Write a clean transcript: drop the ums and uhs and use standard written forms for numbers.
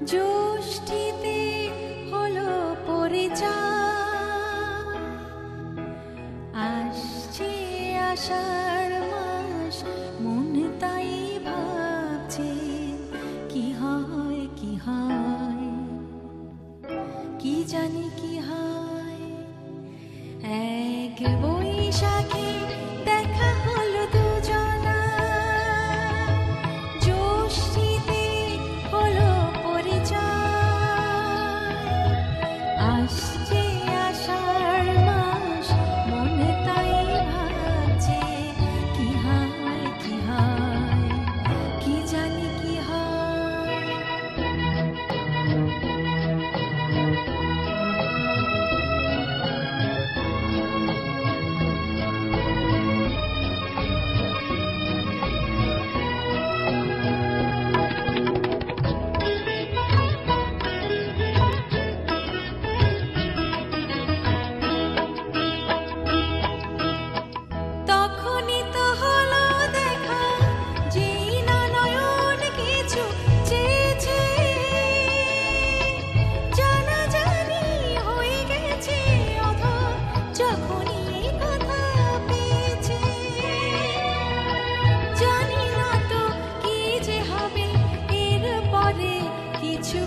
জ্যোষ্ঠীতে হলো পরিচয়, আসছে আষাঢ় মাস, মন তাই ভাবছে কি হয় কি হয়, কি জানি কি হয়। এক বৈশাখে দেখা হলো দুজনা, জ্যোষ্ঠীতে হলো পরিচয়, আসছে আষাঢ় মাস, মনে তাই ভাবছে কি হয় কি হয়, কি জানি কি হয়। তখনই তো হলো দেখা, যেই না নয়ন কিছু চেয়েছে, জানাজানি হয়ে গেছে অধর যখনই কথা পেয়েছে। জানি না তো কি যে হবে এর পরে, কিছু